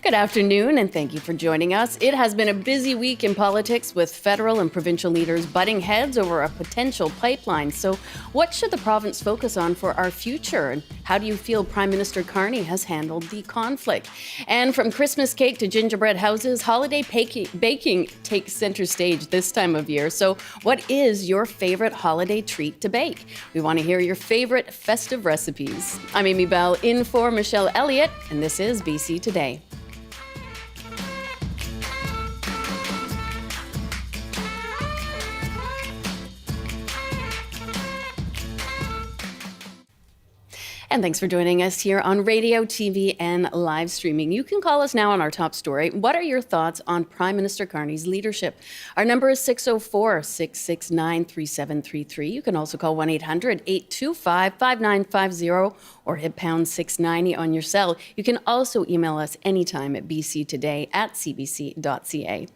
Good afternoon, and thank you for joining us. It has been a busy week in politics with federal and provincial leaders butting heads over a potential pipeline. So what should the province focus on for our future? And how do you feel Prime Minister Carney has handled the conflict? And from Christmas cake to gingerbread houses, holiday baking takes center stage this time of year. So what is your favorite holiday treat to bake? We want to hear your favorite festive recipes. I'm Amy Bell, in for Michelle Elliott, and this is BC Today. And thanks for joining us here on radio, TV, and live streaming. You can call us now on our top story. What are your thoughts on Prime Minister Carney's leadership? Our number is 604-669-3733. You can also call 1-800-825-5950 or hit pound 690 on your cell. You can also email us anytime at bctoday@cbc.ca.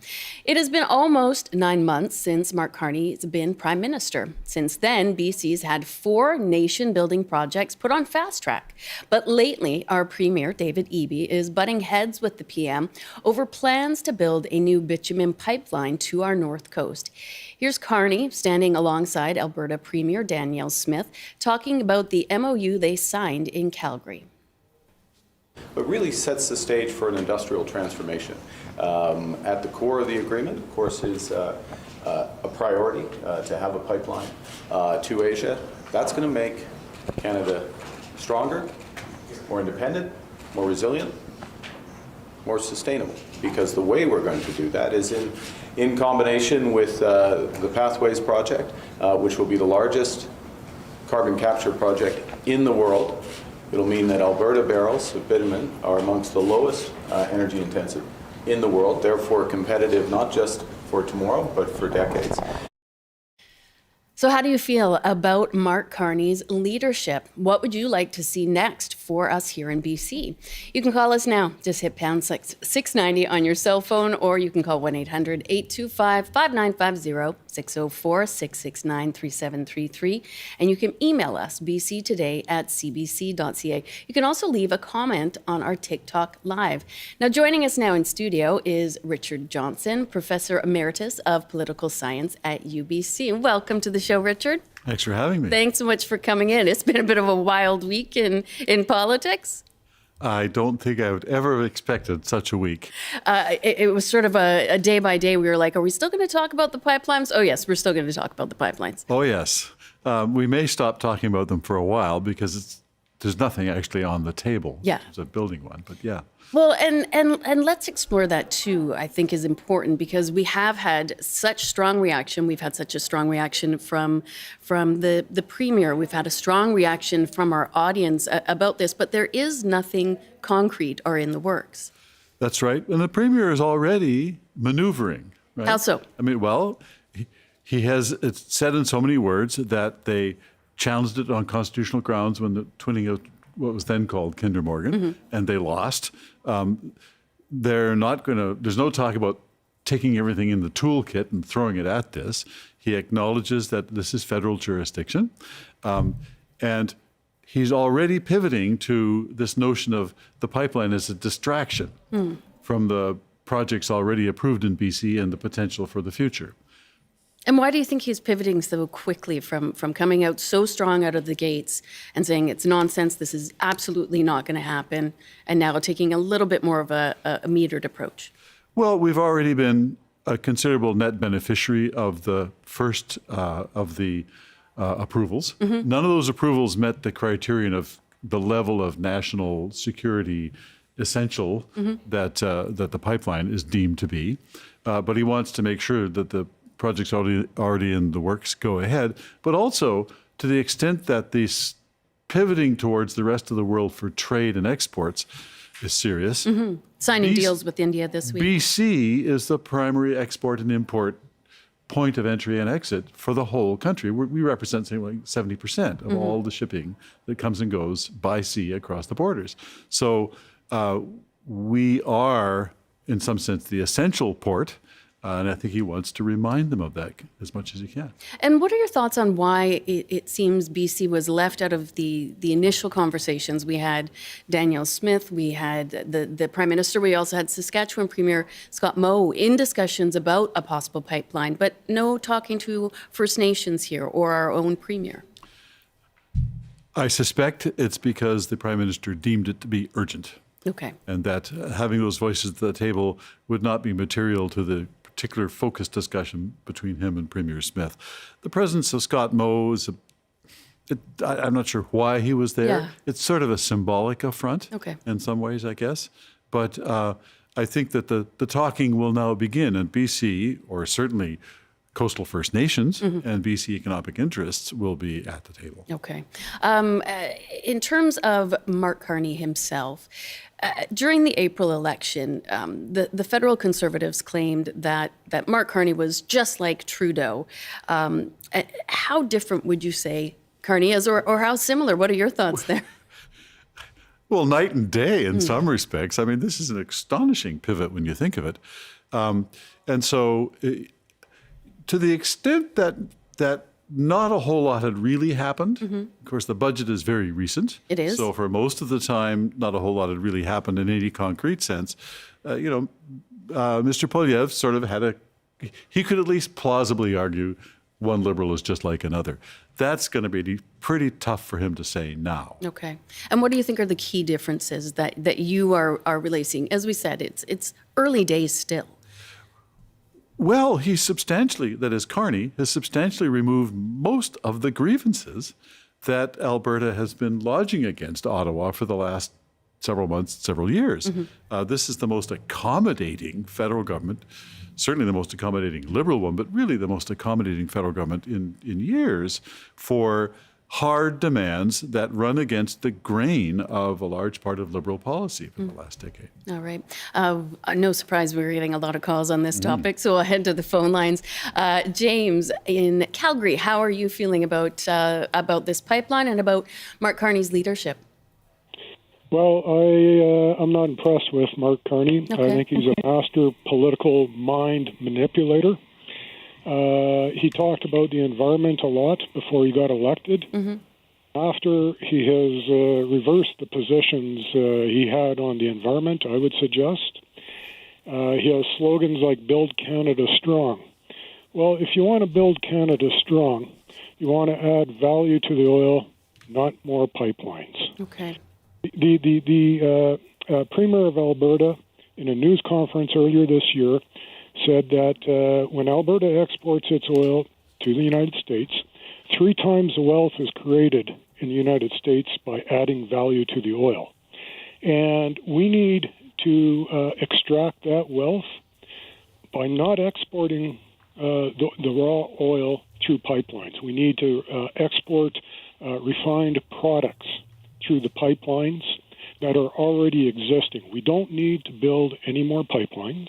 It has been almost 9 months since Mark Carney has been Prime Minister. Since then, BC's had 4 nation-building projects put on fast track. But lately, our Premier, David Eby, is butting heads with the PM over plans to build a new bitumen pipeline to our north coast. Here's Carney standing alongside Alberta Premier Danielle talking about the MOU they signed in Calgary. It really sets the stage for an industrial transformation. At the core of the agreement, of course, is a priority to have a pipeline to Asia. That's going to make Canada stronger, more independent, more resilient, more sustainable. Because the way we're going to do that is in combination with the Pathways project, which will be the largest carbon capture project in the world. It'll mean that Alberta barrels of bitumen are amongst the lowest energy intensive in the world, therefore competitive not just for tomorrow, but for decades. So how do you feel about Mark Carney's leadership? What would you like to see next for us here in BC? You can call us now. Just hit pound 690 on your cell phone, or you can call 1-800-825-5950, 604-669-3733. And you can email us, bctoday@cbc.ca. You can also leave a comment on our TikTok Live. Now, joining us now in studio is Richard Johnston, Professor Emeritus of Political Science at UBC. Welcome to the show, Richard. Thanks for having me. Thanks so much for coming in. It's been a bit of a wild week in politics. I don't think I would ever have expected such a week. It was sort of a day by day. We were like, are we still going to talk about the pipelines? Oh, yes, we're still going to talk about the pipelines. Oh, yes. We may stop talking about them for a while because there's nothing actually on the table. Yeah. It's a building one, but yeah. Well, and let's explore that too, I think is important because we have had such strong reaction. We've had such a strong reaction from the Premier. We've had a strong reaction from our audience about this, but there is nothing concrete or in the works. That's right. And the Premier is already maneuvering, right? How so? I mean, well, he has it's said in so many words that they challenged it on constitutional grounds when the twinning of what was then called Kinder Morgan, and they lost. They're not going to, there's no talk about taking everything in the toolkit and throwing it at this. He acknowledges that this is federal jurisdiction. And he's already pivoting to this notion of the pipeline as a distraction from the projects already approved in BC and the potential for the future. And why do you think he's pivoting so quickly from coming out so strong out of the gates and saying it's nonsense, this is absolutely not going to happen, and now taking a little bit more of a metered approach? Well, we've already been a considerable net beneficiary of the first of the approvals. None of those approvals met the criterion of the level of national security essential that the pipeline is deemed to be. But he wants to make sure that the projects already in the works go ahead, but also to the extent that this pivoting towards the rest of the world for trade and exports is serious. Signing deals with India this week. BC is the primary export and import point of entry and exit for the whole country. We represent something like 70% of all the shipping that comes and goes by sea across the borders. So we are, in some sense, the essential port And I think he wants to remind them of that as much as he can. And what are your thoughts on why it seems BC was left out of the initial conversations? We had Danielle Smith, we had the Prime Minister, we also had Saskatchewan Premier Scott Moe in discussions about a possible pipeline, but no talking to First Nations here or our own Premier. I suspect it's because the Prime Minister deemed it to be urgent. Okay. And that having those voices at the table would not be material to the particular focused discussion between him and Premier Smith. The presence of Scott Moe is, I'm not sure why he was there. Yeah. It's sort of a symbolic affront in some ways, I guess. But I think that the talking will now begin, and BC, or certainly coastal First Nations and BC economic interests will be at the table. Okay. In terms of Mark Carney himself, during the April election, the federal Conservatives claimed that Mark Carney was just like Trudeau. How different would you say Carney is, or how similar? What are your thoughts there? Well, night and day in some respects. I mean, this is an astonishing pivot when you think of it. And so to the extent that not a whole lot had really happened. Of course, the budget is very recent. It is. So for most of the time, not a whole lot had really happened in any concrete sense. Mr. Polyev sort of he could at least plausibly argue one Liberal is just like another. That's going to be pretty tough for him to say now. Okay. And what do you think are the key differences that you are really seeing? As we said, it's early days still. Well, Carney has substantially removed most of the grievances that Alberta has been lodging against Ottawa for the last several months, several years. This is the most accommodating federal government, certainly the most accommodating Liberal one, but really the most accommodating federal government in years for hard demands that run against the grain of a large part of Liberal policy for the last decade. All right. No surprise we're getting a lot of calls on this topic, so I'll head to the phone lines. James in Calgary, how are you feeling about this pipeline and about Mark Carney's leadership? Well, I'm not impressed with Mark Carney. Okay. I think he's a master political mind manipulator. He talked about the environment a lot before he got elected. After he has reversed the positions he had on the environment, I would suggest. He has slogans like Build Canada Strong. Well, if you want to build Canada strong, you want to add value to the oil, not more pipelines. Okay. The Premier of Alberta, in a news conference earlier this year, said that when Alberta exports its oil to the United States, 3 times the wealth is created in the United States by adding value to the oil. And we need to extract that wealth by not exporting the raw oil through pipelines. We need to export refined products through the pipelines that are already existing. We don't need to build any more pipelines.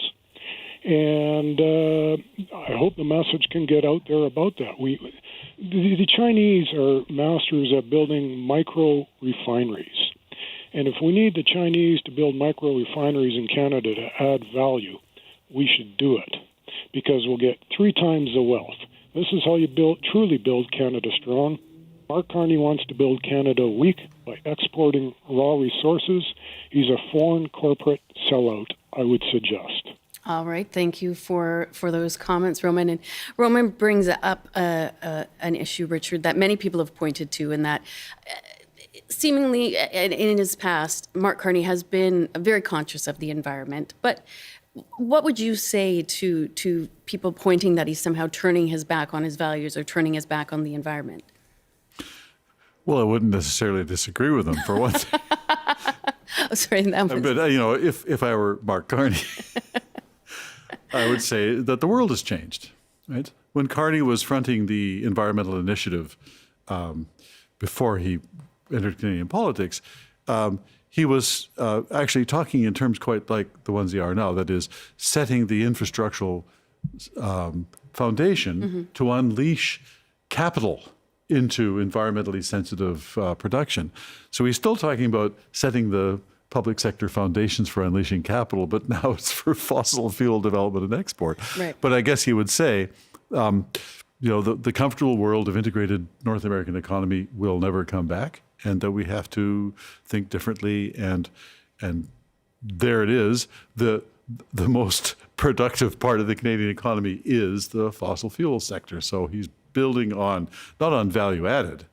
And I hope the message can get out there about that. The Chinese are masters at building micro refineries. And if we need the Chinese to build micro refineries in Canada to add value, we should do it because we'll get 3 times the wealth. This is how you truly build Canada strong. Mark Carney wants to build Canada weak by exporting raw resources. He's a foreign corporate sellout, I would suggest. All right. Thank you for those comments, Roman. And Roman brings up an issue, Richard, that many people have pointed to, and that seemingly in his past, Mark Carney has been very conscious of the environment. But what would you say to people pointing that he's somehow turning his back on his values or turning his back on the environment? Well, I wouldn't necessarily disagree with him for one thing. Oh, sorry, that was... But, if I were Mark Carney, I would say that the world has changed, right? When Carney was fronting the environmental initiative before he entered Canadian politics, he was actually talking in terms quite like the ones they are now, that is, setting the infrastructural foundation to unleash capital into environmentally sensitive production. So he's still talking about setting the public sector foundations for unleashing capital, but now it's for fossil fuel development and export. Right. But I guess he would say, the comfortable world of integrated North American economy will never come back, and that we have to think differently. And there it is. The most productive part of the Canadian economy is the fossil fuel sector. So he's building on, not on value added,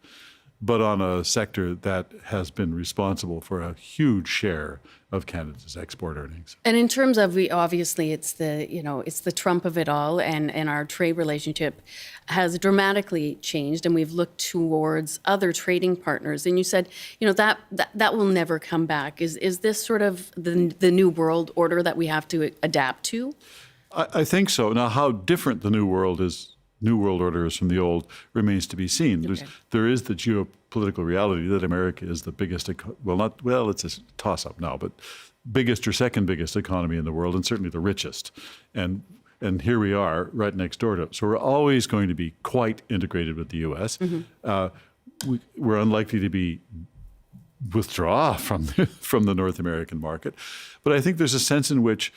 but on a sector that has been responsible for a huge share of Canada's export earnings. And in terms of, obviously it's the Trump of it all, and our trade relationship has dramatically changed, and we've looked towards other trading partners. And you said, that will never come back. Is this sort of the new world order that we have to adapt to? I think so. Now, how different the new world order is from the old remains to be seen. Okay. There is the geopolitical reality that America is the biggest, it's a toss-up now, but biggest or second biggest economy in the world, and certainly the richest. And here we are right next door to it. So we're always going to be quite integrated with the U.S. Mm-hmm. We're unlikely to withdraw from the North American market. But I think there's a sense in which,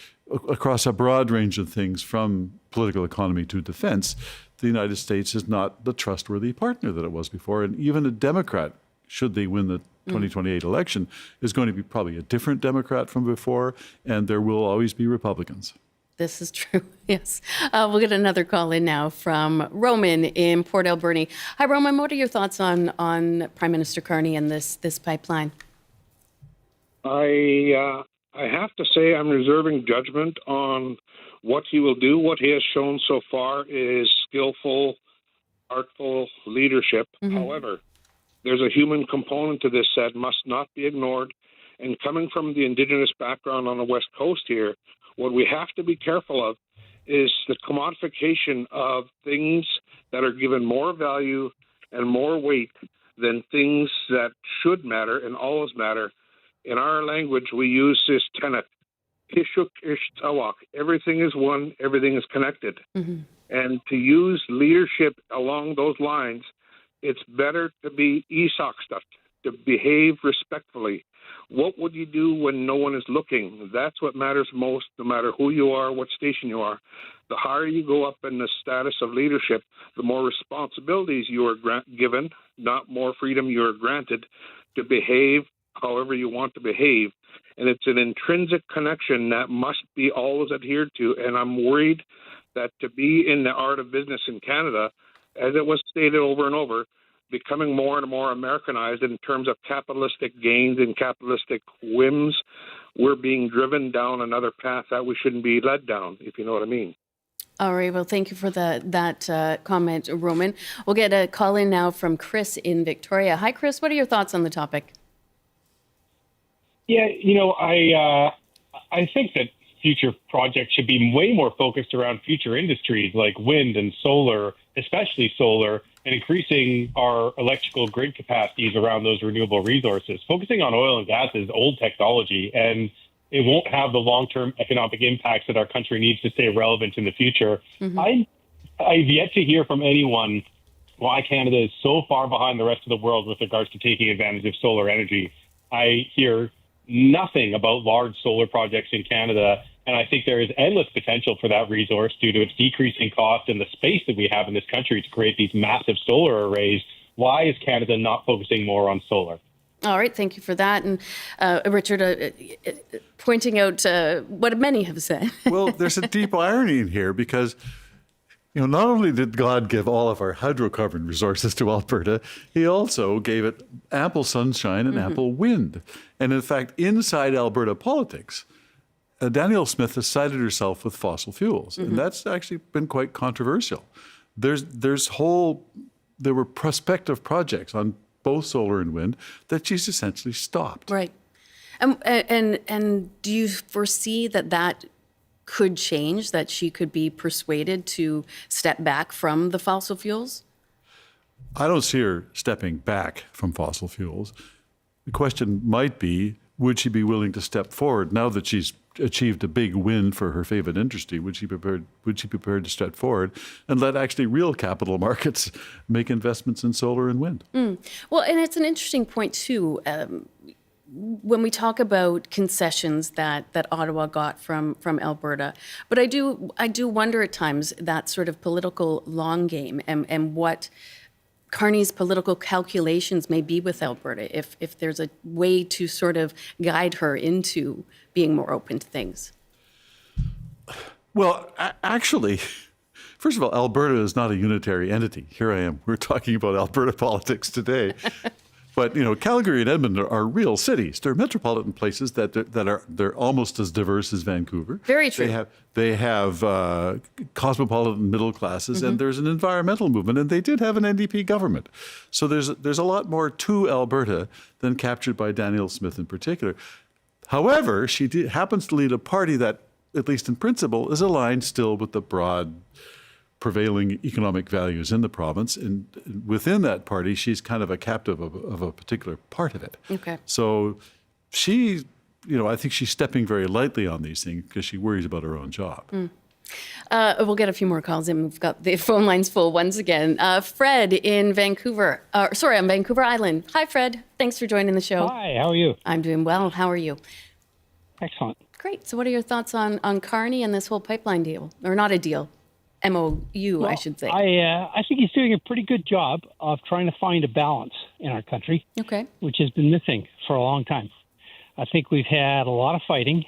across a broad range of things, from political economy to defense, the United States is not the trustworthy partner that it was before. And even a Democrat, should they win the 2028 election, is going to be probably a different Democrat from before, and there will always be Republicans. This is true, yes. We'll get another call in now from Roman in Port Alberni. Hi, Roman. What are your thoughts on Prime Minister Carney and this pipeline? I have to say I'm reserving judgment on what he will do. What he has shown so far is skillful, artful leadership. Mm-hmm. However, there's a human component to this that must not be ignored. And coming from the Indigenous background on the West Coast here, what we have to be careful of is the commodification of things that are given more value and more weight than things that should matter and always matter. In our language, we use this tenet, Kishuk ish tawak. Everything is one, everything is connected. Mm-hmm. And to use leadership along those lines, it's better to be Isaacstat, to behave respectfully. What would you do when no one is looking? That's what matters most, no matter who you are, what station you are. The higher you go up in the status of leadership, the more responsibilities you are given, not more freedom you are granted to behave however you want to behave. And it's an intrinsic connection that must be always adhered to. And I'm worried that to be in the art of business in Canada, as it was stated over and over, becoming more and more Americanized in terms of capitalistic gains and capitalistic whims, we're being driven down another path that we shouldn't be led down, if you know what I mean. All right. Well, thank you for that comment, Roman. We'll get a call in now from Chris in Victoria. Hi, Chris. What are your thoughts on the topic? Yeah, I think that future projects should be way more focused around future industries like wind and solar, especially solar, and increasing our electrical grid capacities around those renewable resources. Focusing on oil and gas is old technology, and it won't have the long-term economic impacts that our country needs to stay relevant in the future. Mm-hmm. I've yet to hear from anyone why Canada is so far behind the rest of the world with regards to taking advantage of solar energy. I hear nothing about large solar projects in Canada, and I think there is endless potential for that resource due to its decreasing cost and the space that we have in this country to create these massive solar arrays. Why is Canada not focusing more on solar? All right, thank you for that. And Richard, pointing out what many have said. Well, there's a deep irony in here because, not only did God give all of our hydrocarbon resources to Alberta, he also gave it ample sunshine and ample wind. And in fact, inside Alberta politics, Danielle Smith has sided herself with fossil fuels. And that's actually been quite controversial. There were prospective projects on both solar and wind that she's essentially stopped. Right. And do you foresee that could change, that she could be persuaded to step back from the fossil fuels? I don't see her stepping back from fossil fuels. The question might be, would she be willing to step forward now that she's achieved a big win for her favorite industry? Would she be prepared to step forward and let actually real capital markets make investments in solar and wind? Well, and it's an interesting point too. when we talk about concessions that Ottawa got from Alberta, but I do wonder at times that sort of political long game and what Carney's political calculations may be with Alberta, if there's a way to sort of guide her into being more open to things. Well, actually, first of all, Alberta is not a unitary entity. Here I am. We're talking about Alberta politics today. But, Calgary and Edmonton are real cities. They're metropolitan places they're almost as diverse as Vancouver. Very true. They have cosmopolitan middle classes, and there's an environmental movement, and they did have an NDP government. So there's a lot more to Alberta than captured by Danielle Smith in particular. However, she happens to lead a party that, at least in principle, is aligned still with the broad prevailing economic values in the province. And within that party, she's kind of a captive of a particular part of it. Okay. So she, I think she's stepping very lightly on these things because she worries about her own job. We'll get a few more calls in. We've got the phone lines full once again. Fred in Vancouver, on Vancouver Island. Hi, Fred. Thanks for joining the show. Hi, how are you? I'm doing well. How are you? Excellent. Great. So what are your thoughts on Carney and this whole pipeline deal? Or not a deal, MOU, I should say. I think he's doing a pretty good job of trying to find a balance in our country, which has been missing for a long time. I think we've had a lot of fighting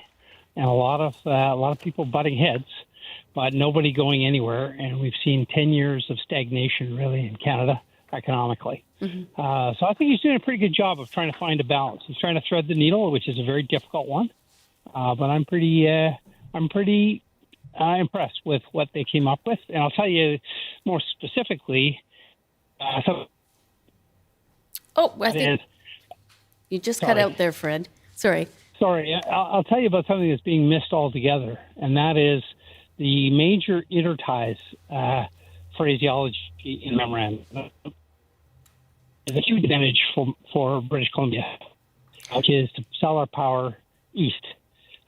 and a lot of people butting heads, but nobody going anywhere. And we've seen 10 years of stagnation, really, in Canada economically. So I think he's doing a pretty good job of trying to find a balance. He's trying to thread the needle, which is a very difficult one. But I'm pretty impressed with what they came up with. And I'll tell you more specifically. I think you just cut out there, Fred. Sorry. I'll tell you about something that's being missed altogether, and that is the major interties phraseology in memorandum. It's a huge advantage for British Columbia, which is to sell our power east.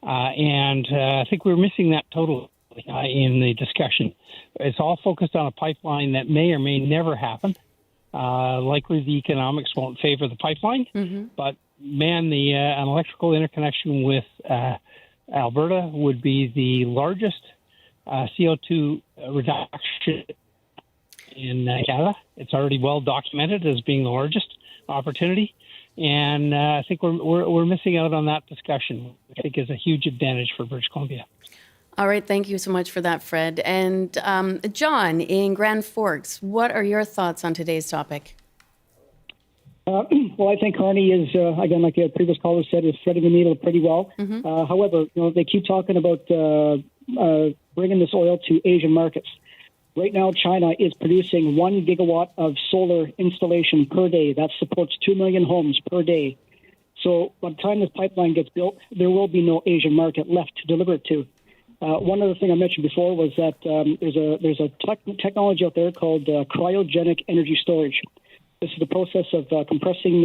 And I think we're missing that totally in the discussion. It's all focused on a pipeline that may or may never happen. Likely the economics won't favor the pipeline, but man, an electrical interconnection with Alberta would be the largest CO2 reduction in Canada. It's already well documented as being the largest opportunity. And I think we're missing out on that discussion, which I think is a huge advantage for British Columbia. All right. Thank you so much for that, Fred. And John in Grand Forks, what are your thoughts on today's topic? Well, I think Carney is, again, like the previous caller said, is threading the needle pretty well. However, they keep talking about bringing this oil to Asian markets. Right now, China is producing 1 gigawatt of solar installation per day. That supports 2 million homes per day. So by the time this pipeline gets built, there will be no Asian market left to deliver it to. One other thing I mentioned before was that there's a technology out there called cryogenic energy storage. This is the process of compressing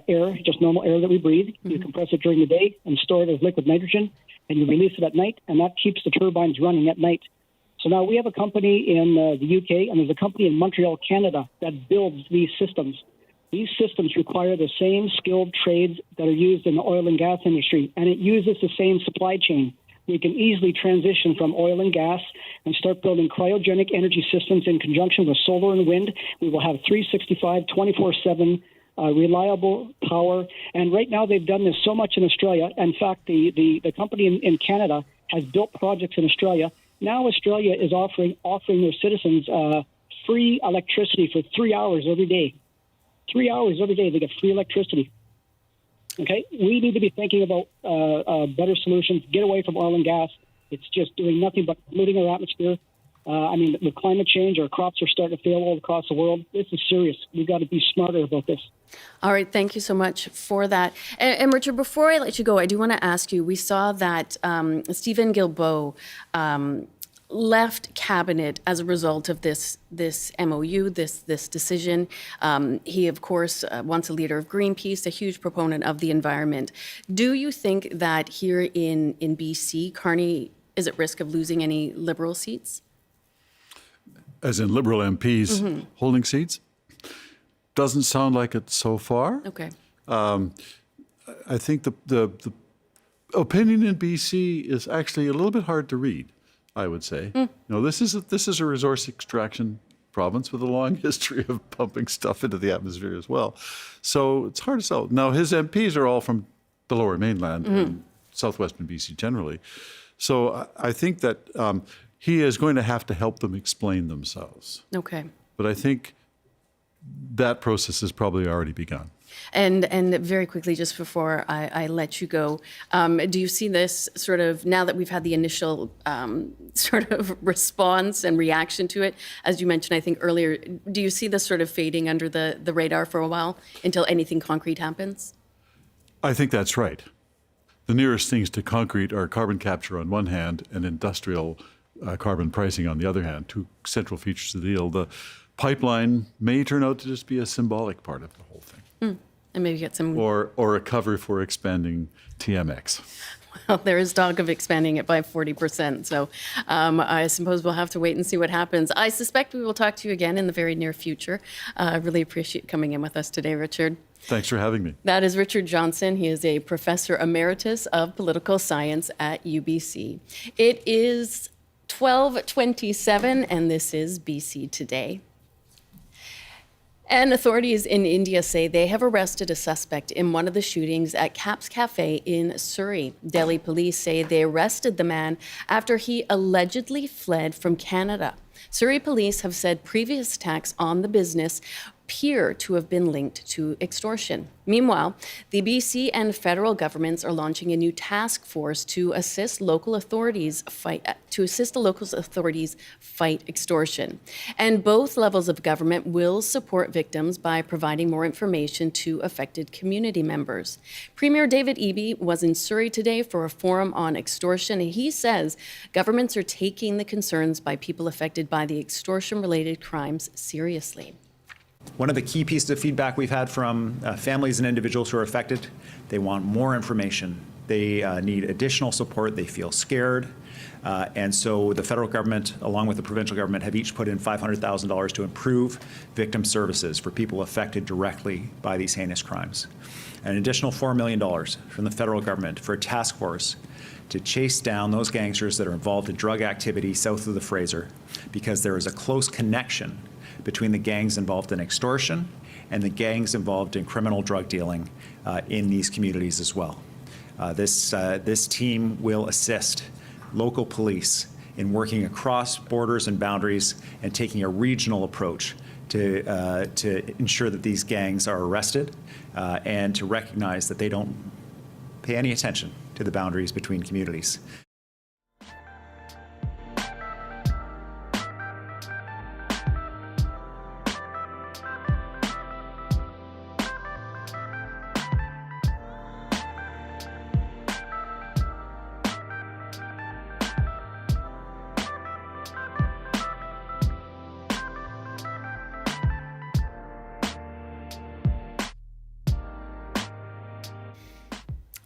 air, just normal air that we breathe. You compress it during the day and store it as liquid nitrogen, and you release it at night, and that keeps the turbines running at night. So now we have a company in the UK, and there's a company in Montreal, Canada, that builds these systems. These systems require the same skilled trades that are used in the oil and gas industry, and it uses the same supply chain. We can easily transition from oil and gas and start building cryogenic energy systems in conjunction with solar and wind. We will have 365, 24/7 reliable power. And right now they've done this so much in Australia. In fact, the company in Canada has built projects in Australia. Now Australia is offering their citizens free electricity for 3 hours every day. 3 hours every day they get free electricity. Okay, we need to be thinking about better solutions. Get away from oil and gas. It's just doing nothing but polluting our atmosphere. With climate change, our crops are starting to fail all across the world. This is serious. We've got to be smarter about this. All right, thank you so much for that. And Richard, before I let you go, I do want to ask you, we saw that Stephen Guilbeault left cabinet as a result of this MOU, this decision. He, of course, once a leader of Greenpeace, a huge proponent of the environment. Do you think that here in BC, Carney is at risk of losing any Liberal seats? As in Liberal MPs holding seats? Doesn't sound like it so far. Okay. I think the opinion in BC is actually a little bit hard to read, I would say. This is a resource extraction province with a long history of pumping stuff into the atmosphere as well. So it's hard to tell. Now, his MPs are all from the Lower Mainland and southwestern BC generally. So I think that he is going to have to help them explain themselves. Okay. But I think that process has probably already begun. And very quickly, just before I let you go, do you see this sort of, now that we've had the initial sort of response and reaction to it, as you mentioned, I think earlier, do you see this sort of fading under the radar for a while until anything concrete happens? I think that's right. The nearest things to concrete are carbon capture on one hand and industrial carbon pricing on the other hand, two central features of the deal. The pipeline may turn out to just be a symbolic part of the whole thing. And maybe get some... Or a cover for expanding TMX. Well, there is talk of expanding it by 40%. So I suppose we'll have to wait and see what happens. I suspect we will talk to you again in the very near future. I really appreciate coming in with us today, Richard. Thanks for having me. That is Richard Johnston. He is a professor emeritus of political science at UBC. It is 12:27, and this is BC Today. And authorities in India say they have arrested a suspect in one of the shootings at Cap's Cafe in Surrey. Delhi police say they arrested the man after he allegedly fled from Canada. Surrey police have said previous attacks on the business appear to have been linked to extortion. Meanwhile, the BC and federal governments are launching a new task force to assist the local authorities fight extortion. And both levels of government will support victims by providing more information to affected community members. Premier David Eby was in Surrey today for a forum on extortion, and he says governments are taking the concerns by people affected by the extortion-related crimes seriously. One of the key pieces of feedback we've had from families and individuals who are affected, they want more information. They need additional support. They feel scared. And so the federal government, along with the provincial government, have each put in $500,000 to improve victim services for people affected directly by these heinous crimes. An additional $4 million from the federal government for a task force to chase down those gangsters that are involved in drug activity south of the Fraser, because there is a close connection between the gangs involved in extortion and the gangs involved in criminal drug dealing in these communities as well. This team will assist local police in working across borders and boundaries and taking a regional approach to ensure that these gangs are arrested and to recognize that they don't pay any attention to the boundaries between communities.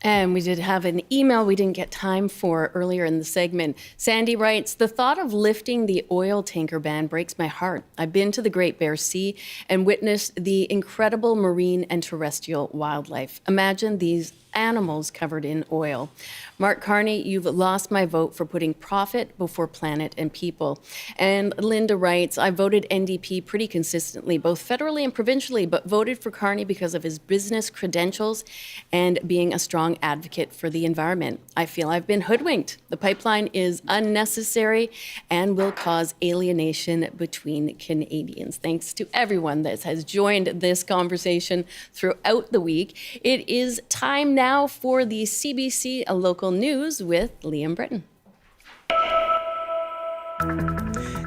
And we did have an email we didn't get time for earlier in the segment. Sandy writes, the thought of lifting the oil tanker ban breaks my heart. I've been to the Great Bear Sea and witnessed the incredible marine and terrestrial wildlife. Imagine these animals covered in oil. Mark Carney, you've lost my vote for putting profit before planet and people. And Linda writes, I voted NDP pretty consistently, both federally and provincially, but voted for Carney because of his business credentials and being a strong advocate for the environment. I feel I've been hoodwinked. The pipeline is unnecessary and will cause alienation between Canadians. Thanks to everyone that has joined this conversation throughout the week. It is time now for the CBC Local News with Liam Britton.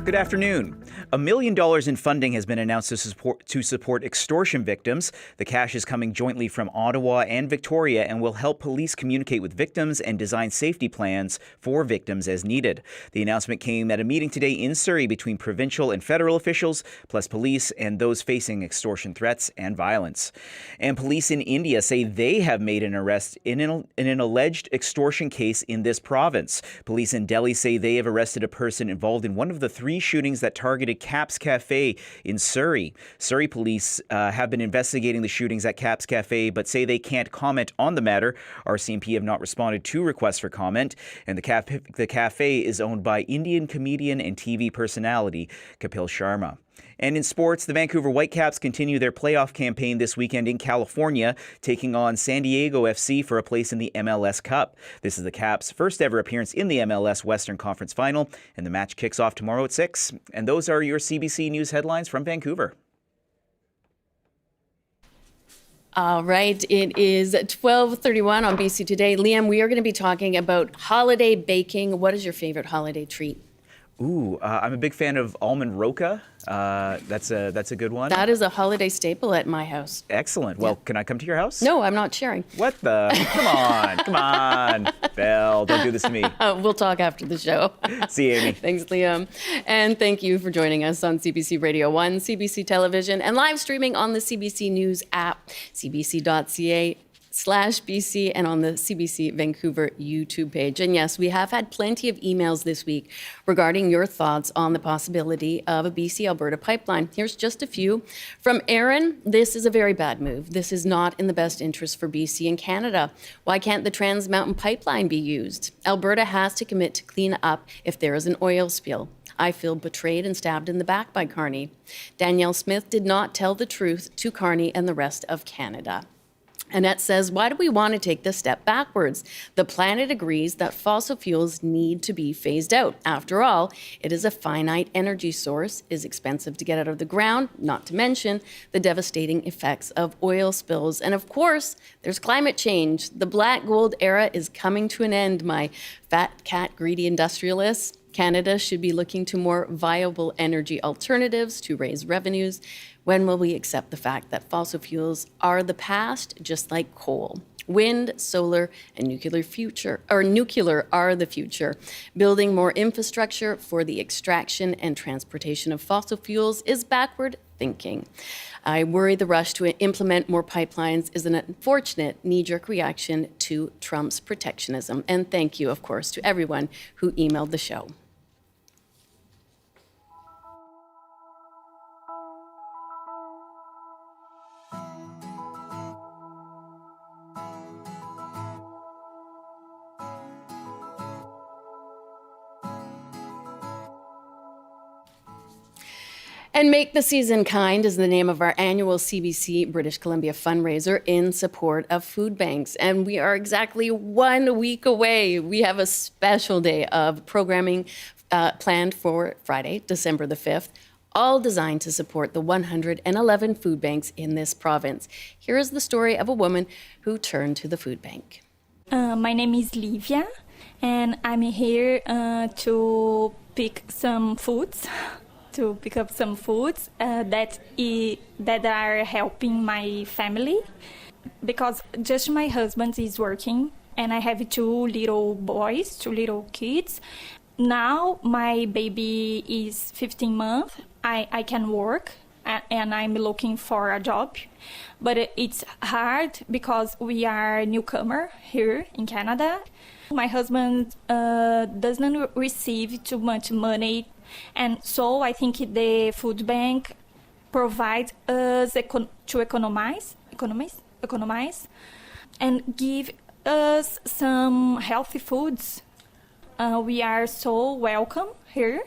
Good afternoon. $1 million in funding has been announced to support extortion victims. The cash is coming jointly from Ottawa and Victoria and will help police communicate with victims and design safety plans for victims as needed. The announcement came at a meeting today in Surrey between provincial and federal officials, plus police and those facing extortion threats and violence. And police in India say they have made an arrest in an alleged extortion case in this province. Police in Delhi say they have arrested a person involved in one of the 3 3 shootings that targeted Caps Cafe in Surrey. Surrey police have been investigating the shootings at Caps Cafe, but say they can't comment on the matter. RCMP have not responded to requests for comment, and the cafe is owned by Indian comedian and TV personality Kapil Sharma. And in sports, the Vancouver Whitecaps continue their playoff campaign this weekend in California, taking on San Diego FC for a place in the MLS Cup. This is the Caps' first ever appearance in the MLS Western Conference Final, and the match kicks off tomorrow at 6. And those are your CBC News headlines from Vancouver. All right, it is 12:31 on BC Today. Liam, we are going to be talking about holiday baking. What is your favorite holiday treat? Ooh, I'm a big fan of almond roca. That's a good one. That is a holiday staple at my house. Excellent. Well, can I come to your house? No, I'm not sharing. What the? Come on. Belle, don't do this to me. We'll talk after the show. See you, Amy. Thanks, Liam. And thank you for joining us on CBC Radio 1, CBC Television, and live streaming on the CBC News app, cbc.ca/BC, and on the CBC Vancouver YouTube page. And yes, we have had plenty of emails this week regarding your thoughts on the possibility of a BC-Alberta pipeline. Here's just a few. From Aaron, this is a very bad move. This is not in the best interest for BC and Canada. Why can't the Trans Mountain Pipeline be used? Alberta has to commit to clean up if there is an oil spill. I feel betrayed and stabbed in the back by Carney. Danielle Smith did not tell the truth to Carney and the rest of Canada. Annette says, why do we want to take this step backwards? The planet agrees that fossil fuels need to be phased out. After all, it is a finite energy source, is expensive to get out of the ground, not to mention the devastating effects of oil spills. And of course, there's climate change. The black gold era is coming to an end, my fat cat greedy industrialists. Canada should be looking to more viable energy alternatives to raise revenues. When will we accept the fact that fossil fuels are the past, just like coal? Wind, solar, and nuclear are the future. Building more infrastructure for the extraction and transportation of fossil fuels is backward thinking. I worry the rush to implement more pipelines is an unfortunate knee-jerk reaction to Trump's protectionism. And thank you, of course, to everyone who emailed the show. And Make the Season Kind is the name of our annual CBC British Columbia fundraiser in support of food banks. And we are exactly 1 week away. We have a special day of programming planned for Friday, December the 5th, all designed to support the 111 food banks in this province. Here is the story of a woman who turned to the food bank. My name is Livia, and I'm here to pick up some foods that are helping my family, because just my husband is working and I have two little kids. Now my baby is 15 months. I can work and I'm looking for a job, but it's hard because we are newcomer here in Canada. My husband doesn't receive too much money, and so I think the food bank provides us to economize and give us some healthy foods. We are so welcome here,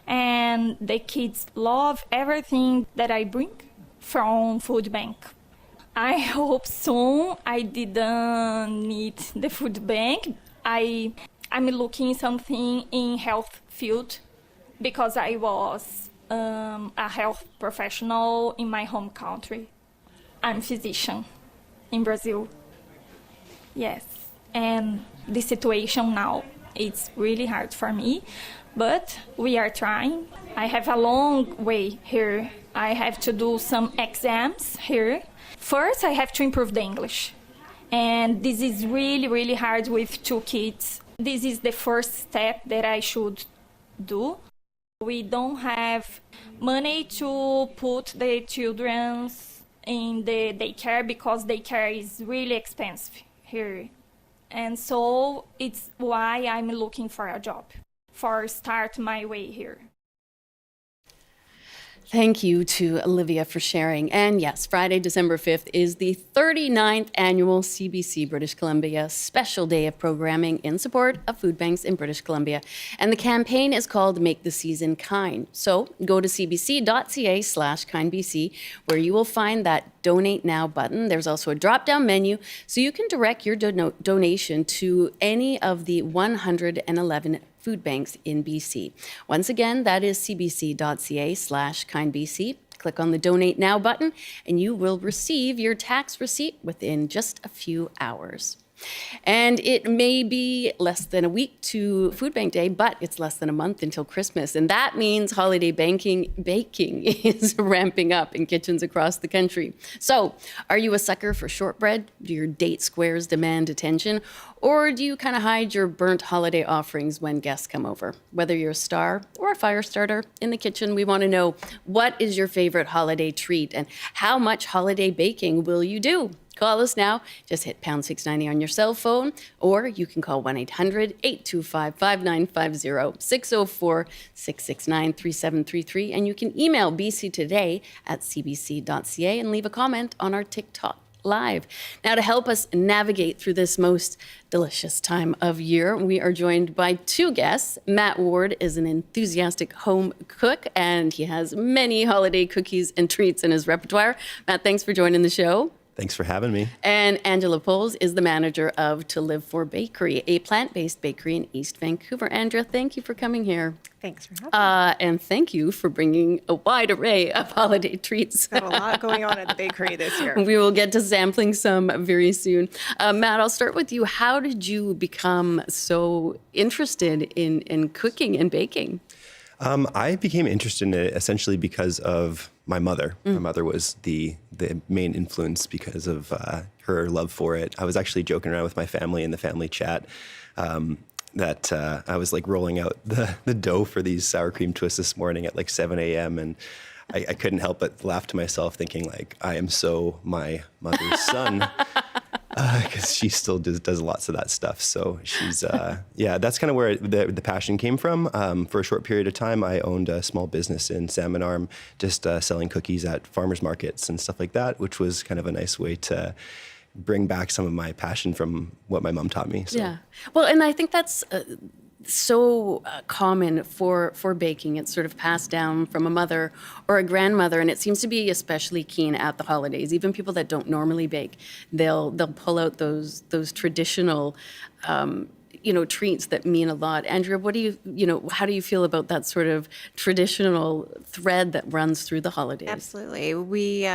and the kids love everything that I bring from food bank. I hope soon I didn't need the food bank. I'm looking something in health field because I was a health professional in my home country. I'm a physician in Brazil. Yes, and the situation now, it's really hard for me, but we are trying. I have a long way here. I have to do some exams here. First, I have to improve the English. And this is really, really hard with two kids. This is the first step that I should do. We don't have money to put the children in the daycare because daycare is really expensive here. And so it's why I'm looking for a job, for start my way here. Thank you to Olivia for sharing. And yes, Friday, December 5th is the 39th annual CBC British Columbia special day of programming in support of food banks in British Columbia. And the campaign is called Make the Season Kind. So go to cbc.ca/kindbc where you will find that Donate Now button. There's also a drop-down menu so you can direct your donation to any of the 111 food banks in BC. Once again, that is cbc.ca/kindbc. Click on the Donate Now button and you will receive your tax receipt within just a few hours. And it may be less than a week to Food Bank Day, but it's less than a month until Christmas. And that means holiday baking is ramping up in kitchens across the country. So are you a sucker for shortbread? Do your date squares demand attention? Or do you kind of hide your burnt holiday offerings when guests come over? Whether you're a star or a fire starter in the kitchen, we want to know, what is your favorite holiday treat and how much holiday baking will you do? Call us now. Just hit pound 690 on your cell phone, or you can call 1-800-825-5950, 604-669-3733, and you can email bctoday@cbc.ca and leave a comment on our TikTok Live. Now, to help us navigate through this most delicious time of year, we are joined by two guests. Matt Ward is an enthusiastic home cook, and he has many holiday cookies and treats in his repertoire. Matt, thanks for joining the show. Thanks for having me. And Angela Polz is the manager of To Live For Bakery, a plant-based bakery in East Vancouver. Andrea, thank you for coming here. Thanks for having me. And thank you for bringing a wide array of holiday treats. Got a lot going on at the bakery this year. We will get to sampling some very soon. Matt, I'll start with you. How did you become so interested in cooking and baking? I became interested in it essentially because of my mother. My mother was the main influence because of her love for it. I was actually joking around with my family in the family chat that I was like rolling out the dough for these sour cream twists this morning at like 7 a.m. and I couldn't help but laugh to myself thinking like, I am so my mother's son. Because she still does lots of that stuff. So she's, that's kind of where the passion came from. For a short period of time, I owned a small business in Salmon Arm, just selling cookies at farmers markets and stuff like that, which was kind of a nice way to bring back some of my passion from what my mom taught me. So. Yeah. Well, and I think that's so common for baking. It's sort of passed down from a mother or a grandmother, and it seems to be especially keen at the holidays. Even people that don't normally bake, they'll pull out those traditional treats that mean a lot. Andrea, what do how do you feel about that sort of traditional thread that runs through the holidays? Absolutely. We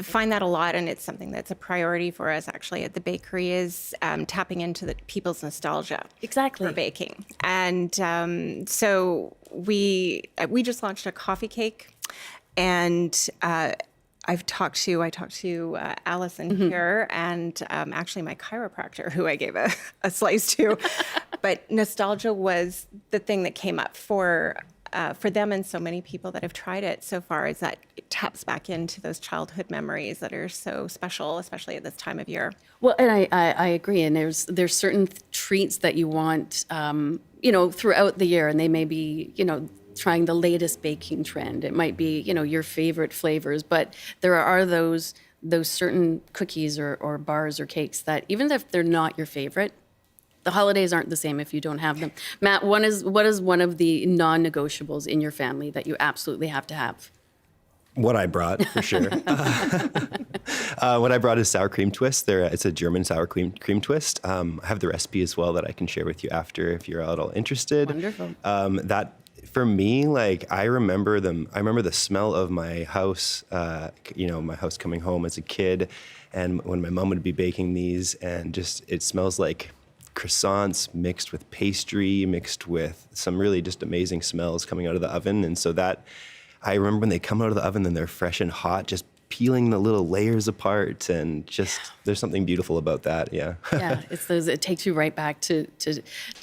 find that a lot, and it's something that's a priority for us actually at the bakery, is tapping into the people's nostalgia for baking. And so we just launched a coffee cake, and I talked to Allison here, and actually my chiropractor, who I gave a slice to. But nostalgia was the thing that came up for them and so many people that have tried it so far, is that it taps back into those childhood memories that are so special, especially at this time of year. Well, and I agree. And there's certain treats that you want, throughout the year, and they may be, trying the latest baking trend. It might be, your favorite flavors, but there are those certain cookies or bars or cakes that even if they're not your favorite, the holidays aren't the same if you don't have them. Matt, what is one of the non-negotiables in your family that you absolutely have to have? What I brought, for sure. What I brought is sour cream twist. It's a German sour cream twist. I have the recipe as well that I can share with you after if you're at all interested. Wonderful. That, for me, like, I remember the smell of my house, my house coming home as a kid, and when my mom would be baking these, and just, it smells like croissants mixed with pastry, mixed with some really just amazing smells coming out of the oven. And so that, I remember when they come out of the oven and they're fresh and hot, just peeling the little layers apart, and just there's something beautiful about that. Yeah. Yeah, it's those. It takes you right back to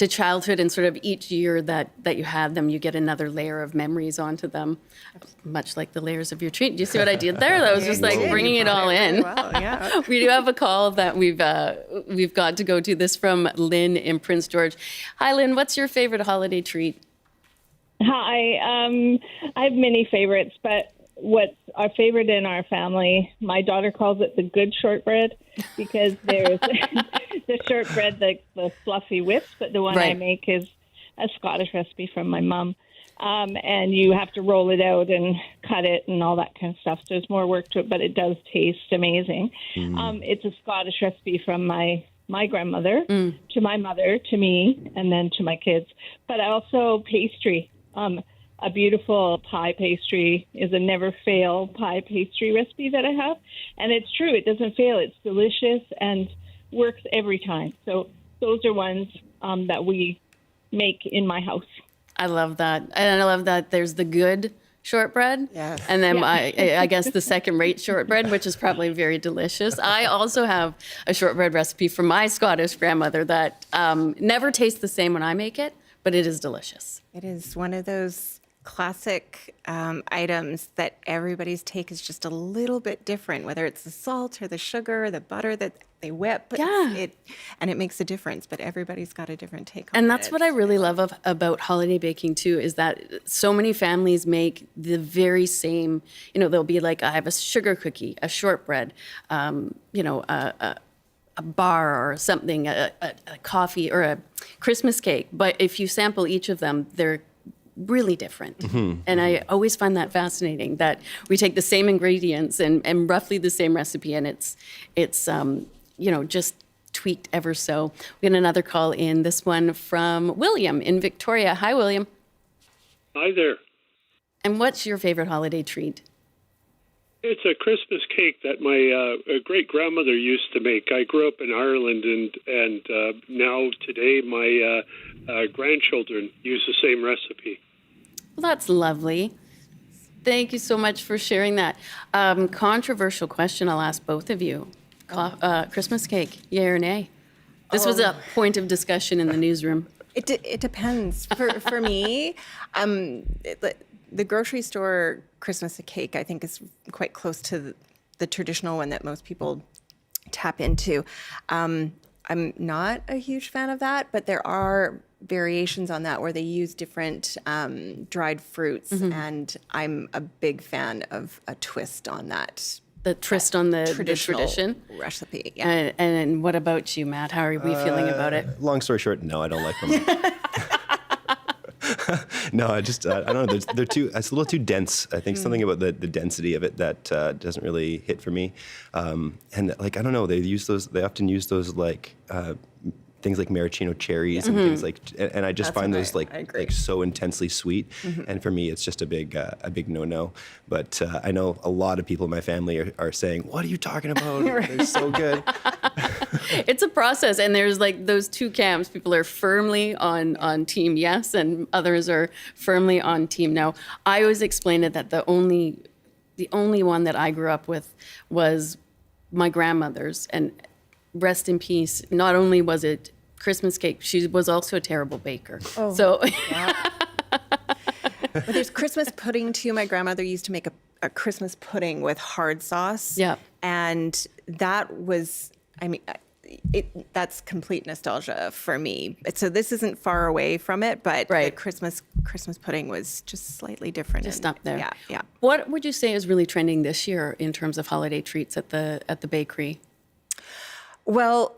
childhood, and sort of each year that you have them, you get another layer of memories onto them, much like the layers of your treat. Do you see what I did there? That was just like bringing it all in. Well, yeah. We do have a call that we've got to go to. This from Lynn in Prince George. Hi, Lynn. What's your favorite holiday treat? Hi. I have many favorites, but what's our favorite in our family, my daughter calls it the good shortbread, because there's the shortbread, the fluffy wisp, but the one I make is a Scottish recipe from my mom. And you have to roll it out and cut it and all that kind of stuff. So there's more work to it, but it does taste amazing. It's a Scottish recipe from my grandmother to my mother, to me, and then to my kids. But also pastry. A beautiful pie pastry is a never-fail pie pastry recipe that I have. And it's true. It doesn't fail. It's delicious and works every time. So those are ones that we make in my house. I love that. And I love that there's the good shortbread. Yes. And then I guess the second-rate shortbread, which is probably very delicious. I also have a shortbread recipe from my Scottish grandmother that never tastes the same when I make it, but it is delicious. It is one of those classic items that everybody's take is just a little bit different, whether it's the salt or the sugar or the butter that they whip. And it makes a difference, but everybody's got a different take on it. And that's what I really love about holiday baking too, is that so many families make the very same, they'll be like, I have a sugar cookie, a shortbread, a bar or something, a coffee or a Christmas cake. But if you sample each of them, they're really different. And I always find that fascinating, that we take the same ingredients and roughly the same recipe, and it's just tweaked ever so. We got another call in, this one from William in Victoria. Hi, William. Hi there. And what's your favorite holiday treat? It's a Christmas cake that my great-grandmother used to make. I grew up in Ireland, and now today my grandchildren use the same recipe. Well, that's lovely. Thank you so much for sharing that. Controversial question I'll ask both of you. Christmas cake, yay or nay? This was a point of discussion in the newsroom. It depends. For me, the grocery store Christmas cake, I think, is quite close to the traditional one that most people tap into. I'm not a huge fan of that, but there are variations on that where they use different dried fruits, and I'm a big fan of a twist on that. The twist on the traditional tradition recipe. Yeah. And what about you, Matt? How are we feeling about it? Long story short, no, I don't like them. No, I don't know. They're too. It's a little too dense. I think something about the density of it that doesn't really hit for me. And I don't know. They often use those things like maraschino cherries and things like. And I just find those like so intensely sweet. And for me, it's just a big no-no. But I know a lot of people in my family are saying, "What are you talking about? They're so good." It's a process, and there's like those two camps. People are firmly on team yes, and others are firmly on team no. I always explain it that the only one that I grew up with was my grandmother's, and rest in peace. Not only was it Christmas cake, she was also a terrible baker. Oh, so. Yeah. But there's Christmas pudding too. My grandmother used to make a Christmas pudding with hard sauce. Yeah. And that was, that's complete nostalgia for me. So this isn't far away from it, but the Christmas pudding was just slightly different. Just up there. Yeah. What would you say is really trending this year in terms of holiday treats at the bakery? Well,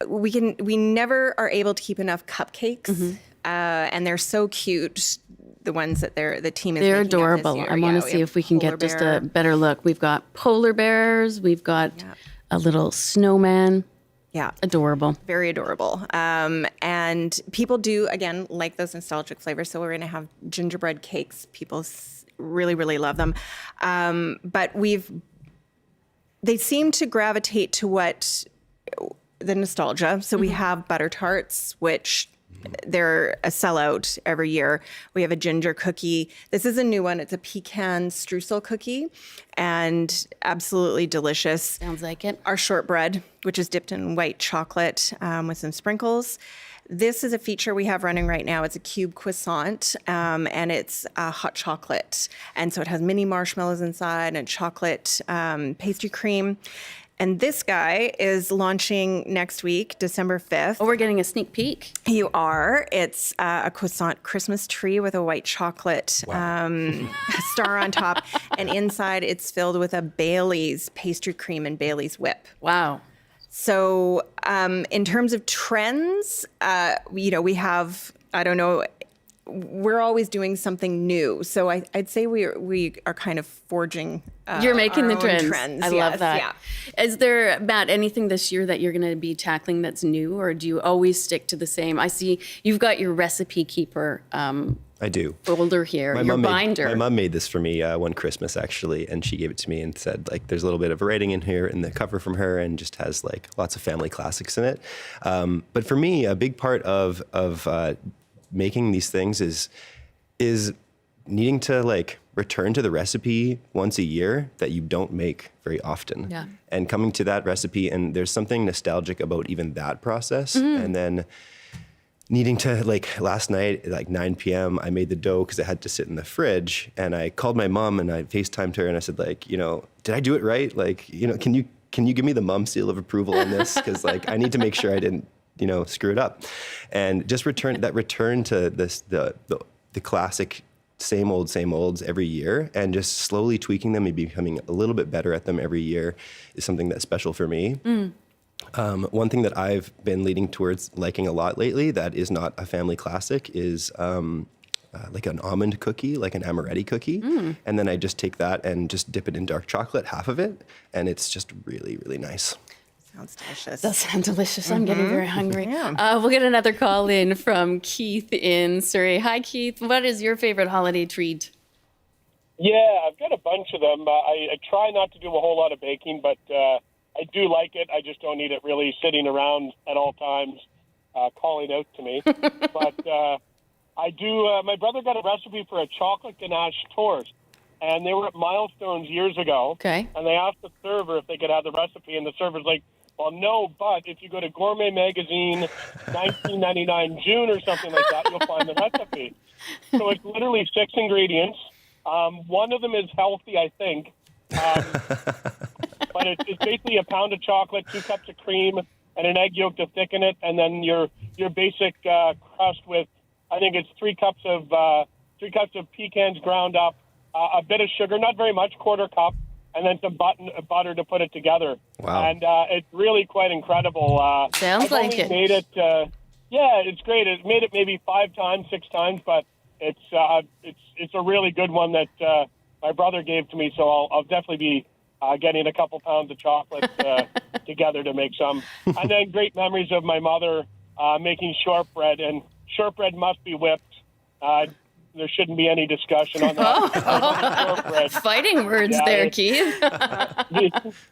we never are able to keep enough cupcakes, and they're so cute. The ones that the team is they're making adorable. This year. I want to see if we can get just a better look. We've got polar bears. We've got a little snowman. Yeah, adorable. Very adorable. And people do again like those nostalgic flavors. So we're going to have gingerbread cakes. People really, really love them. But they seem to gravitate to what the nostalgia. So we have butter tarts, which they're a sellout every year. We have a ginger cookie. This is a new one. It's a pecan streusel cookie, and absolutely delicious. Sounds like it. Our shortbread, which is dipped in white chocolate with some sprinkles. This is a feature we have running right now. It's a cube croissant, and it's hot chocolate. And so it has mini marshmallows inside and chocolate pastry cream. And this guy is launching next week, December 5th. Oh, we're getting a sneak peek. You are. It's a croissant Christmas tree with a white chocolate star on top. And inside, it's filled with a Bailey's pastry cream and Bailey's whip. Wow. So in terms of trends, we have, I don't know, we're always doing something new. So I'd say we are kind of forging You're making our the own trends. I Yes, love that. Yeah. Is there, Matt, anything this year that you're going to be tackling that's new, or do you always stick to the same? I see you've got your recipe keeper I do. folder here, your binder. My mom made this for me one Christmas, actually, and she gave it to me and said, like, there's a little bit of writing in here in the cover from her and just has, like, lots of family classics in it. But for me, a big part of making these things is needing to, like, return to the recipe once a year that you don't make very often. Yeah. And coming to that recipe, and there's something nostalgic about even that process. And then needing to, like, last night, like 9 p.m., I made the dough because it had to sit in the fridge. And I called my mom and I FaceTimed her and I said, like, did I do it right? Like, can you give me the mom seal of approval on this? Because, like, I need to make sure I didn't, screw it up. And just return to this, the classic same olds every year, and just slowly tweaking them and becoming a little bit better at them every year is something that's special for me. One thing that I've been leading towards liking a lot lately that is not a family classic is like an almond cookie, like an amaretti cookie. And then I just take that and just dip it in dark chocolate, half of it, and it's just really, really nice. Sounds delicious. Does sound delicious. I'm getting very hungry. Yeah. We'll get another call in from Keith in Surrey. Hi, Keith. What is your favorite holiday treat? Yeah, I've got a bunch of them. I try not to do a whole lot of baking, but I do like it. I just don't need it really sitting around at all times calling out to me. But I do. My brother got a recipe for a chocolate ganache toast, and they were at Milestones years ago. Okay. And they asked the server if they could have the recipe, and the server's like, well, no, but if you go to Gourmet Magazine 1999 June or something like that, you'll find the recipe. So it's literally 6 ingredients. One of them is healthy, I think. But it's basically a pound of chocolate, 2 cups of cream, and an egg yolk to thicken it, and then your basic crust with, I think it's 3 cups of pecans ground up, a bit of sugar, not very much, 1/4 cup, and then some butter to put it together. Wow. And it's really quite incredible. Sounds like it. I've only made it, yeah, it's great. I've made it maybe 5 times, 6 times, but it's a really good one that my brother gave to me, so I'll definitely be getting a couple pounds of chocolate together to make some. And then great memories of my mother making shortbread, and shortbread must be whipped. There shouldn't be any discussion on that. Fighting words there, Keith.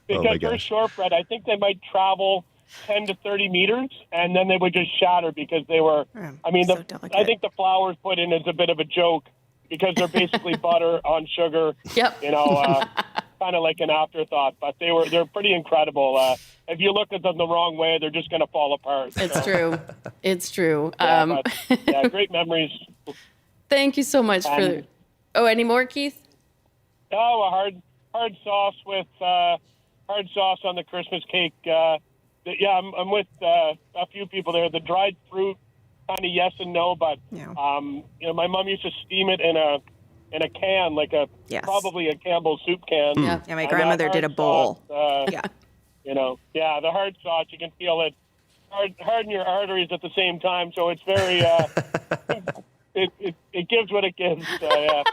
Because for shortbread, I think they might travel 10 to 30 meters, and then they would just shatter because they were, I mean, I think the flours put in is a bit of a joke because they're basically butter on sugar. Yep. Kind of like an afterthought, but they're pretty incredible. If you look at them the wrong way, they're just going to fall apart. It's true. It's true. Yeah, great memories. Thank you so much for. Oh, any more, Keith? Oh, a hard sauce with hard sauce on the Christmas cake. Yeah, I'm with a few people there. The dried fruit, kind of yes and no, but my mom used to steam it in a can, like probably a Campbell's soup can. Yeah, my grandmother did a bowl. The hard sauce, you can feel it harden your arteries at the same time. So it's very it gives what it gives. Yeah.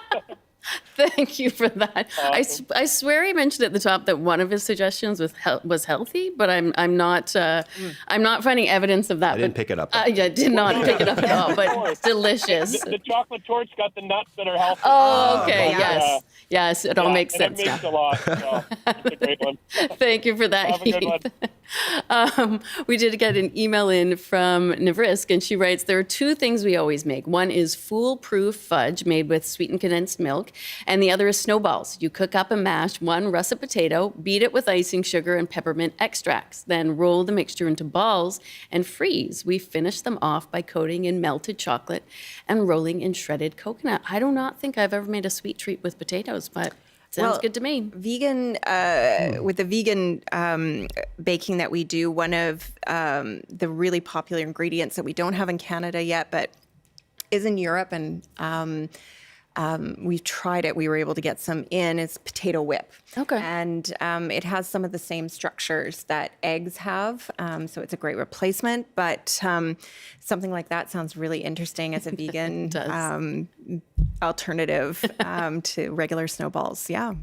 Thank you for that. Awesome. I swear he mentioned at the top that one of his suggestions was healthy, but I'm not finding evidence of that. I didn't pick it up. Yeah, did not pick it up at all, but it's delicious. The chocolate tort's got the nuts that are healthy. Oh, okay. Yes, it all makes sense now. It makes now. a lot. So it's a great one. Thank you for that. Have a good one. We did get an email in from Navrisk, and she writes, there are 2 things we always make. One is foolproof fudge made with sweetened condensed milk, and the other is snowballs. You cook up and mash 1 russet potato, beat it with icing sugar and peppermint extracts, then roll the mixture into balls and freeze. We finish them off by coating in melted chocolate and rolling in shredded coconut. I do not think I've ever made a sweet treat with potatoes, but Sounds good to me. Vegan, with the vegan baking that we do, one of the really popular ingredients that we don't have in Canada yet, but is in Europe, and we've tried it. We were able to get some in. It's potato whip. Okay. And it has some of the same structures that eggs have. So it's a great replacement. But something like that sounds really interesting as a vegan alternative to regular snowballs. Yeah.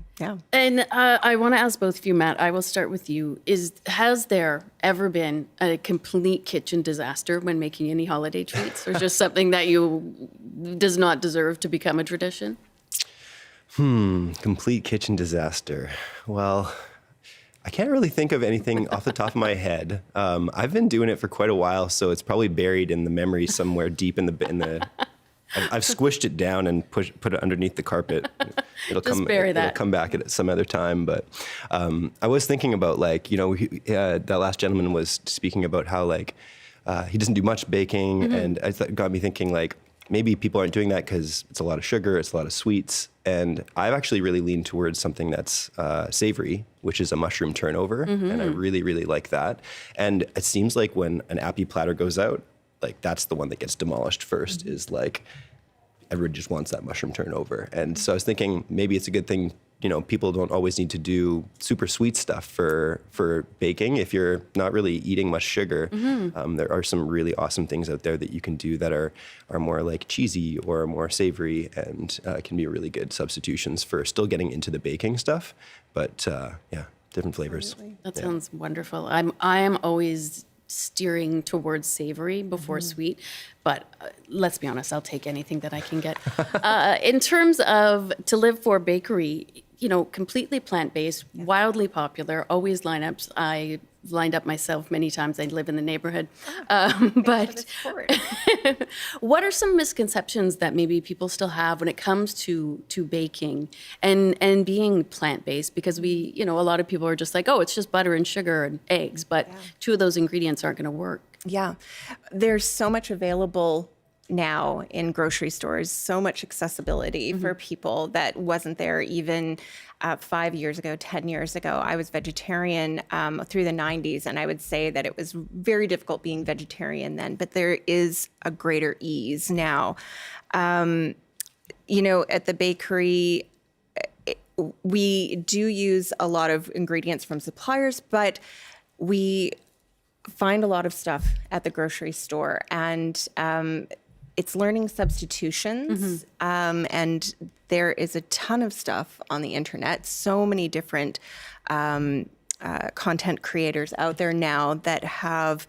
And I want to ask both of you, Matt, I will start with you. Has there ever been a complete kitchen disaster when making any holiday treats, or just something that does not deserve to become a tradition? Complete kitchen disaster. Well, I can't really think of anything off the top of my head. I've been doing it for quite a while, so it's probably buried in the memory somewhere deep in the. I've squished it down and put it underneath the carpet. It'll come back at some other time. But I was thinking about, like, that last gentleman was speaking about how, like, he doesn't do much baking, and it got me thinking, like, maybe people aren't doing that because it's a lot of sugar, it's a lot of sweets. And I've actually really leaned towards something that's savory, which is a mushroom turnover. And I really, really like that. And it seems like when an appy platter goes out, like, that's the one that gets demolished first, is like, everyone just wants that mushroom turnover. And so I was thinking maybe it's a good thing, people don't always need to do super sweet stuff for baking. If you're not really eating much sugar, there are some really awesome things out there that you can do that are more like cheesy or more savory, and can be really good substitutions for still getting into the baking stuff. But different flavors. That sounds wonderful. I am always steering towards savory before sweet, but let's be honest, I'll take anything that I can get. In terms of To Live For Bakery, completely plant-based, wildly popular, always lineups. I lined up myself many times. I live in the neighborhood. But what are some misconceptions that maybe people still have when it comes to baking and being plant-based? Because a lot of people are just like, oh, it's just butter and sugar and eggs, but two of those ingredients aren't going to work. Yeah. There's so much available now in grocery stores, so much accessibility for people that wasn't there even 5 years ago, 10 years ago. I was vegetarian through the 90s, and I would say that it was very difficult being vegetarian then, but there is a greater ease now. At the bakery, we do use a lot of ingredients from suppliers, but we find a lot of stuff at the grocery store, and it's learning substitutions, and there is a ton of stuff on the internet. So many different content creators out there now that have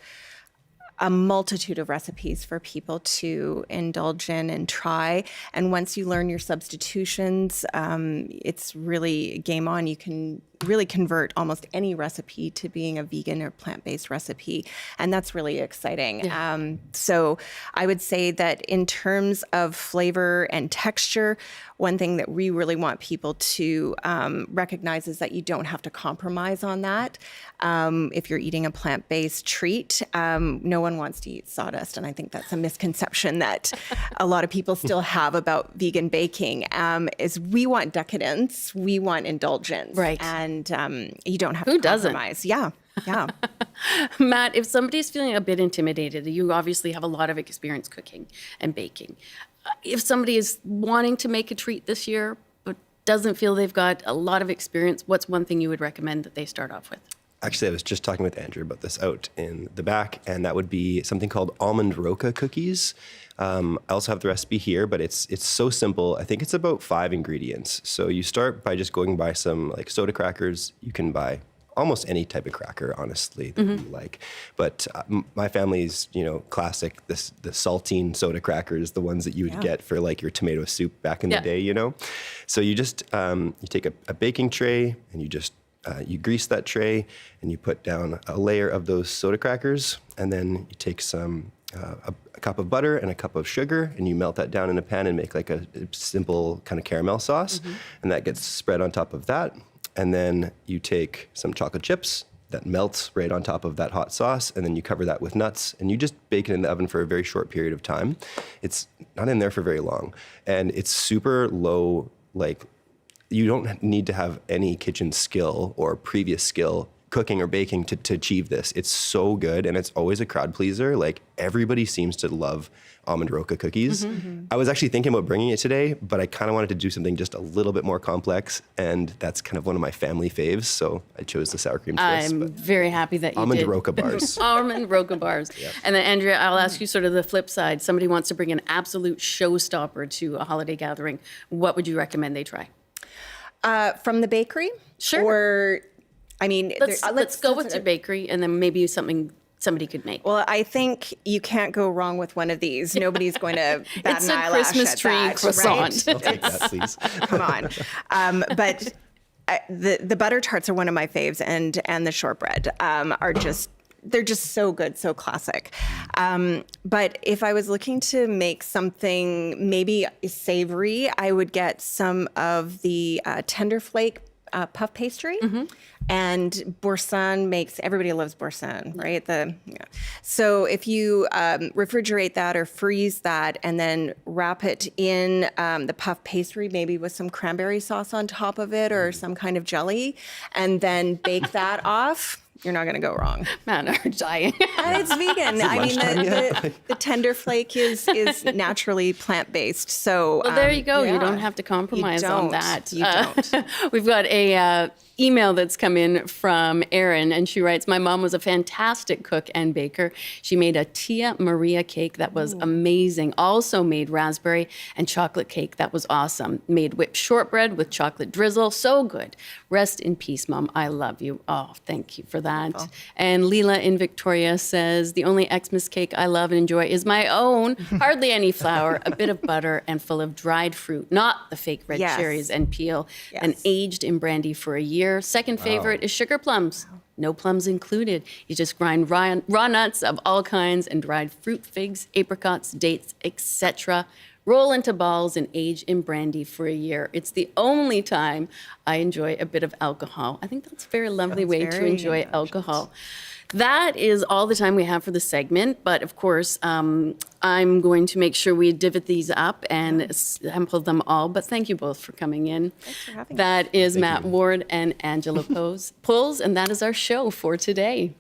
a multitude of recipes for people to indulge in and try. And once you learn your substitutions, it's really game on. You can really convert almost any recipe to being a vegan or plant-based recipe. And that's really exciting. Yeah. So I would say that in terms of flavor and texture, one thing that we really want people to recognize is that you don't have to compromise on that. If you're eating a plant-based treat, no one wants to eat sawdust. And I think that's a misconception that a lot of people still have about vegan baking, is we want decadence, we want indulgence. Right. And you don't have to compromise. Yeah. Matt, if somebody's feeling a bit intimidated, you obviously have a lot of experience cooking and baking. If somebody is wanting to make a treat this year, but doesn't feel they've got a lot of experience, what's one thing you would recommend that they start off with? Actually, I was just talking with Andrew about this out in the back, and that would be something called almond roca cookies. I also have the recipe here, but it's so simple. I think it's about 5 ingredients. So you start by just going by some like soda crackers. You can buy almost any type of cracker, honestly, that you like. But my family's, classic, the saltine soda crackers, the ones that you would get for like your tomato soup back in the day, So you just, you take a baking tray and you just, you grease that tray and you put down a layer of those soda crackers, and then you take some, a cup of butter and a cup of sugar, and you melt that down in a pan and make like a simple kind of caramel sauce. And that gets spread on top of that. And then you take some chocolate chips that melts right on top of that hot sauce, and then you cover that with nuts, and you just bake it in the oven for a very short period of time. It's not in there for very long, and it's super low, like, you don't need to have any kitchen skill or previous skill cooking or baking to achieve this. It's so good, and it's always a crowd pleaser. Like, everybody seems to love almond roca cookies. I was actually thinking about bringing it today, but I kind of wanted to do something just a little bit more complex, and that's kind of one of my family faves, so I chose the sour cream twist. I'm very happy that you almond did. roca bars. Almond roca bars. And then, Andrea, I'll ask you sort of the flip side. Somebody wants to bring an absolute showstopper to a holiday gathering. What would you recommend they try? From the bakery? Sure. Or, I mean, let's go with your bakery, and then maybe something somebody could make. Well, I think you can't go wrong with one of these. Nobody's going to bat It's an a eyelash Christmas at tree that, croissant. right? I'll take that, please. Come on. But the butter tarts are one of my faves, and the shortbread are just, they're just so good, so classic. But if I was looking to make something maybe savory, I would get some of the tender flake puff pastry. And boursin makes, everybody loves boursin, right? So if you refrigerate that or freeze that and then wrap it in the puff pastry, maybe with some cranberry sauce on top of it or some kind of jelly, and then bake that off, you're not going to go wrong. Man, I'm dying. And it's vegan. I mean, the tender flake is naturally plant-based. So Well, there you go. yeah. You don't have to compromise on that. You don't. We've got a email that's come in from Erin, and she writes, my mom was a fantastic cook and baker. She made a Tia Maria cake that was amazing. Also made raspberry and chocolate cake that was awesome. Made whipped shortbread with chocolate drizzle. So good. Rest in peace, Mom. I love you. Oh, thank you for that. And Leela in Victoria says, the only Xmas cake I love and enjoy is my own. Hardly any flour, a bit of butter, and full of dried fruit, not the fake red cherries and peel, and aged in brandy for a year. Second favorite is sugar plums. No plums included. You just grind raw nuts of all kinds and dried fruit, figs, apricots, dates, etc. Roll into balls and age in brandy for a year. It's the only time I enjoy a bit of alcohol. I think that's a very lovely way to enjoy alcohol. That is all the time we have for the segment, but of course, I'm going to make sure we divot these up and sample them all, but thank you both for coming in. Thanks for having That is Matt Ward and Angela Polz, and that is our show for today.